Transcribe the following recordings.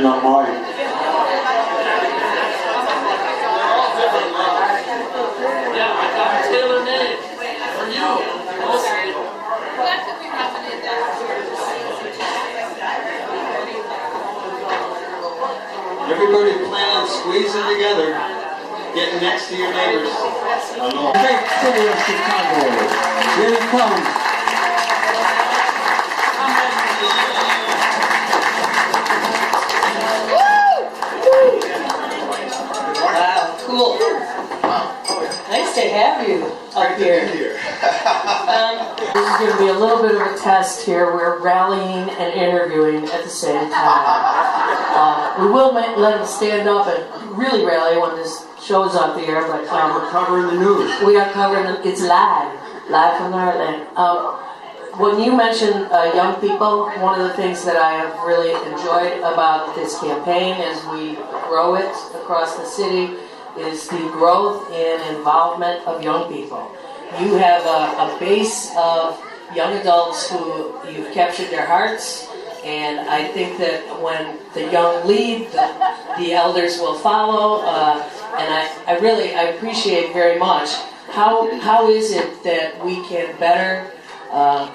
normal. Everybody plan on squeezing together, getting next to your neighbors. Great city of Chicago. Here it comes. Wow, cool. Nice to have you up here. This is going to be a little bit of a test here. We're rallying and interviewing at the same time. We will let them stand up and really rally when this show's off the air, but We're covering the news. we are covering it. It's live from the Heartland. When you mentioned young people, one of the things that I have really enjoyed about this campaign as we grow it across the city is the growth and involvement of young people. You have a base of young adults who you've captured their hearts, and I think that when the young lead, the elders will follow, and I appreciate very much how is it that we can better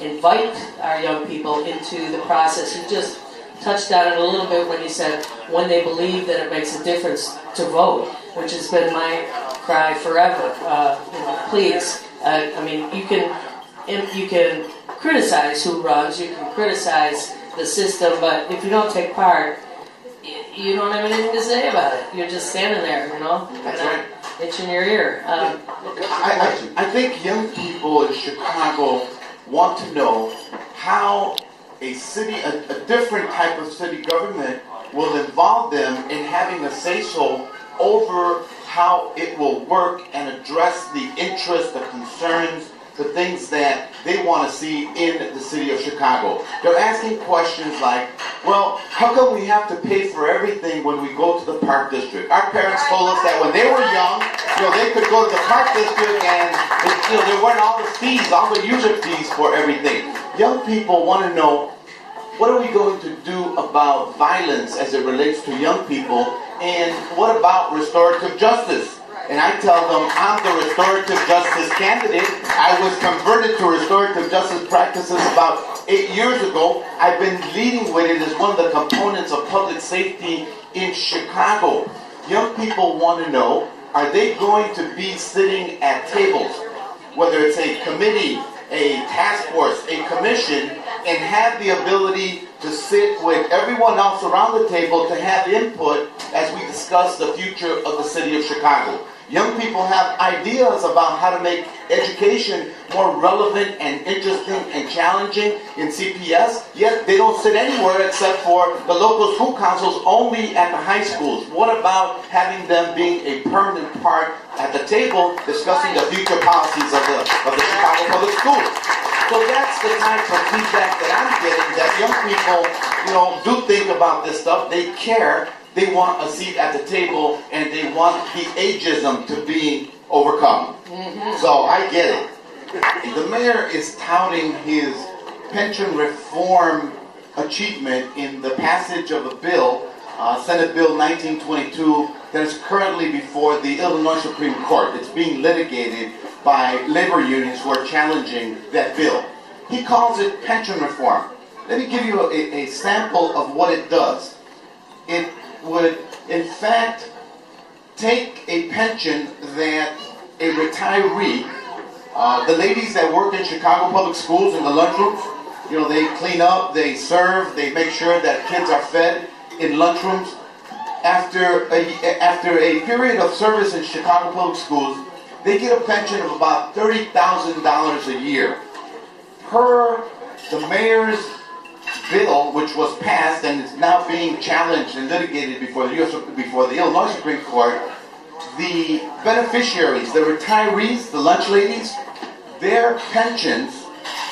invite our young people into the process. You just touched on it a little bit when you said when they believe that it makes a difference to vote, which has been my cry forever. Please, I mean, you can criticize who runs, you can criticize the system, but if you don't take part, you don't have anything to say about it. You're just standing there, That's right. Itching your ear. I think young people in Chicago want to know how a different type of city government will involve them in having a say-so over how it will work and address the interests, the concerns, the things that they want to see in the city of Chicago. They're asking questions like, well, how come we have to pay for everything when we go to the Park District? Our parents told us that when they were young, they could go to the Park District and there weren't all the fees, all the user fees for everything. Young people want to know, what are we going to do about violence as it relates to young people, and what about restorative justice? And I tell them, I'm the restorative justice candidate. I was converted to restorative justice practices about 8 years ago. I've been leading with it as one of the components of public safety in Chicago. Young people want to know, are they going to be sitting at tables, whether it's a committee, a task force, a commission, and have the ability to sit with everyone else around the table to have input as we discuss the future of the city of Chicago. Young people have ideas about how to make education more relevant and interesting and challenging in CPS, yet they don't sit anywhere except for the local school councils only at the high schools. What about having them being a permanent part at the table discussing the future policies of the Chicago Public Schools? So that's the type of feedback that I'm getting, that young people, do think about this stuff. They care. They want a seat at the table, and they want the ageism to be overcome. So I get it. The mayor is touting his pension reform achievement in the passage of a bill, Senate Bill 1922, that is currently before the Illinois Supreme Court. It's being litigated by labor unions who are challenging that bill. He calls it pension reform. Let me give you a sample of what it does. It would, in fact, take a pension that a retiree, the ladies that work in Chicago Public Schools in the lunchrooms, they clean up, they serve, they make sure that kids are fed in lunchrooms. After a period of service in Chicago Public Schools, they get a pension of about $30,000 a year. Per the mayor's bill, which was passed and is now being challenged and litigated before the Illinois Supreme Court, the beneficiaries, the retirees, the lunch ladies, their pensions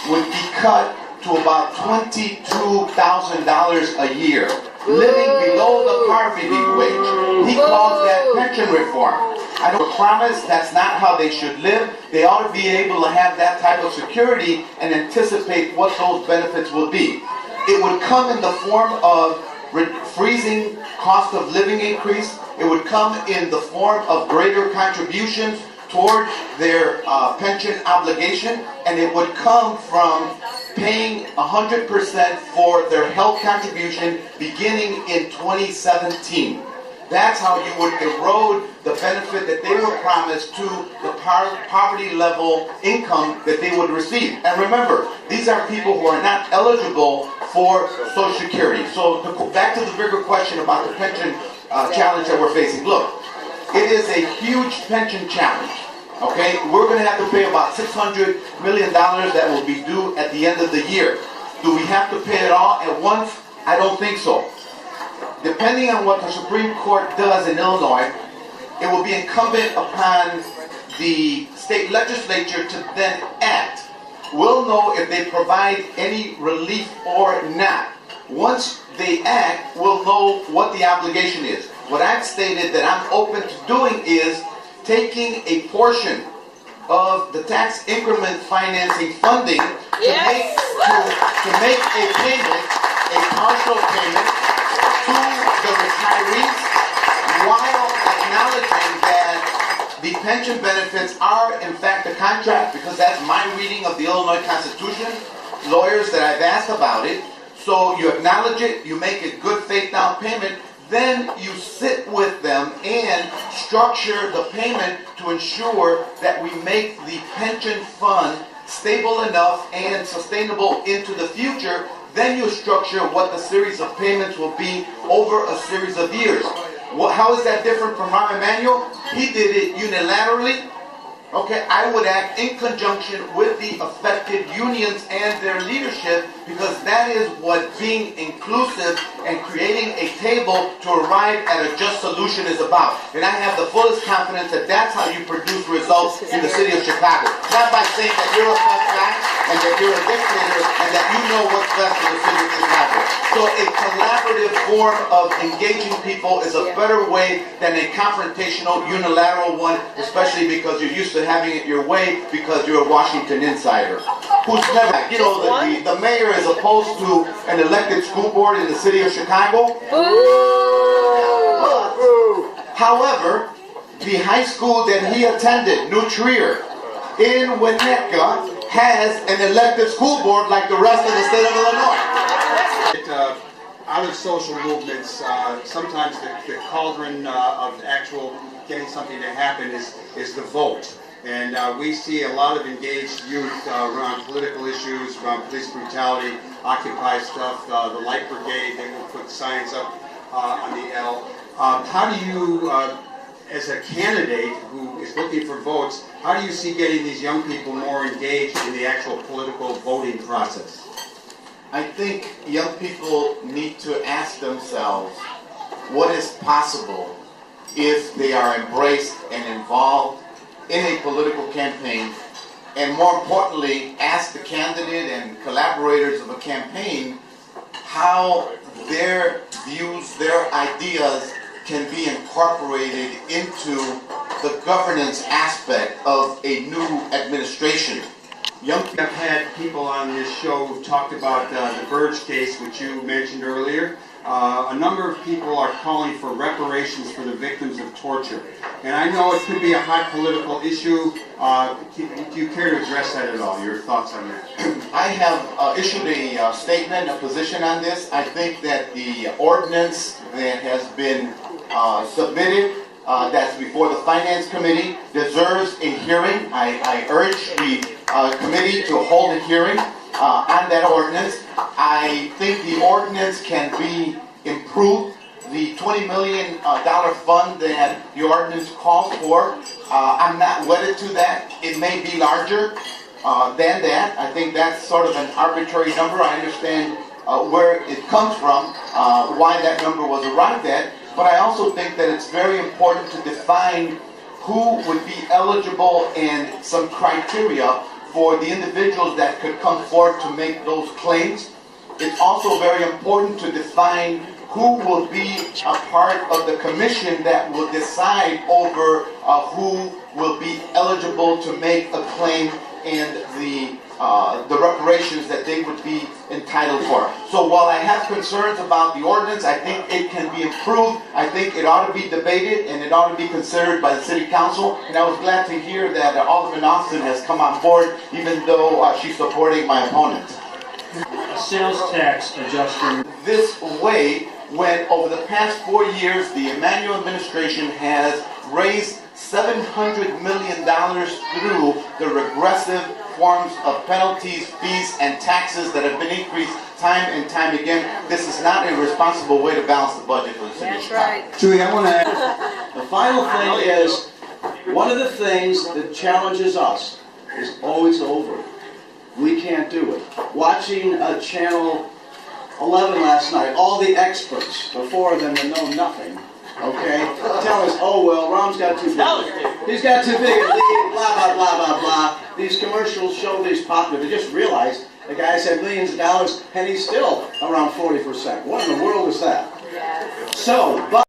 would be cut to about $22,000 a year, living below the poverty wage. He calls that pension reform. I don't promise that's not how they should live. They ought to be able to have that type of security and anticipate what those benefits will be. It would come in the form of freezing cost of living increase. It would come in the form of greater contributions toward their pension obligation, and it would come from paying 100% for their health contribution beginning in 2017. That's how you would erode the benefit that they were promised to the poverty level income that they would receive. And remember, these are people who are not eligible for Social Security. So back to the bigger question about the pension challenge that we're facing. Look, it is a huge pension challenge. Okay, we're going to have to pay about $600 million that will be due at the end of the year. Do we have to pay it all at once? I don't think so. Depending on what the Supreme Court does in Illinois, it will be incumbent upon the state legislature to then act. We'll know if they provide any relief or not. Once they act, we'll know what the obligation is. What I've stated that I'm open to doing is taking a portion of the tax increment financing funding to make a payment, a partial payment to the retirees, while acknowledging that the pension benefits are in fact a contract, because that's my reading of the Illinois Constitution. Lawyers that I've asked about it. So you acknowledge it, you make a good faith down payment, then you sit with them and structure the payment to ensure that we make the pension fund stable enough and sustainable into the future. Then you structure what the series of payments will be over a series of years. How is that different from Rahm Emanuel? He did it unilaterally. Okay, I would act in conjunction with the affected unions and their leadership, because that is what being inclusive and creating a table to arrive at a just solution is about. And I have the fullest confidence that that's how you produce results in the city of Chicago. Not by saying that you're a tough guy and that you're a dictator and that you know what's best for the city of Chicago. So a collaborative form of engaging people is a better way than a confrontational, unilateral one, especially because you're used to having it your way because you're a Washington insider. Who's never, the mayor is opposed to an elected school board in the city of Chicago. However, the high school that he attended, New Trier, in Winnetka, has an elected school board like the rest of the state of Illinois. Out of social movements, sometimes the cauldron of actual getting something to happen is the vote. And we see a lot of engaged youth around political issues, around police brutality, Occupy stuff, the Light Brigade, they will put signs up on the L. How do you, as a candidate who is looking for votes, how do you see getting these young people more engaged in the actual political voting process? I think young people need to ask themselves what is possible if they are embraced and involved in a political campaign, and more importantly, ask the candidate and collaborators of a campaign how their views, their ideas can be incorporated into the governance aspect of a new administration. I've had people on this show who talked about the Burge case, which you mentioned earlier. A number of people are calling for reparations for the victims of torture. And I know it could be a hot political issue. Do you care to address that at all? Your thoughts on that? I have issued a statement, a position on this. I think that the ordinance that has been submitted, that's before the Finance Committee, deserves a hearing. I urge the committee to hold a hearing on that ordinance. I think the ordinance can be improved. The $20 million fund that the ordinance calls for, I'm not wedded to that. It may be larger than that. I think that's sort of an arbitrary number. I understand where it comes from, why that number was arrived at. But I also think that it's very important to define who would be eligible and some criteria for the individuals that could come forward to make those claims. It's also very important to define who will be a part of the commission that will decide over who will be eligible to make a claim and the the reparations that they would be entitled for. So while I have concerns about the ordinance, I think it can be improved. I think it ought to be debated and it ought to be considered by the city council. And I was glad to hear that Alderman Austin has come on board, even though she's supporting my opponent. A sales tax adjustment. This way, when over the past 4 years, the Emanuel administration has raised $700 million through the regressive forms of penalties, fees, and taxes that have been increased time and time again. This is not a responsible way to balance the budget for the city of Chicago. Chuy, I want to add, The final thing is, one of the things that challenges us is, oh, it's over. We can't do it. Watching Channel 11 last night, all the experts, the four of them that know nothing, okay, tell us, oh, well, Rom's got too big. He's got too big a lead, blah, blah, blah, blah, blah. These commercials show these popular. They just realized the guy said millions of dollars, and he's still around 40%. What in the world is that? So, but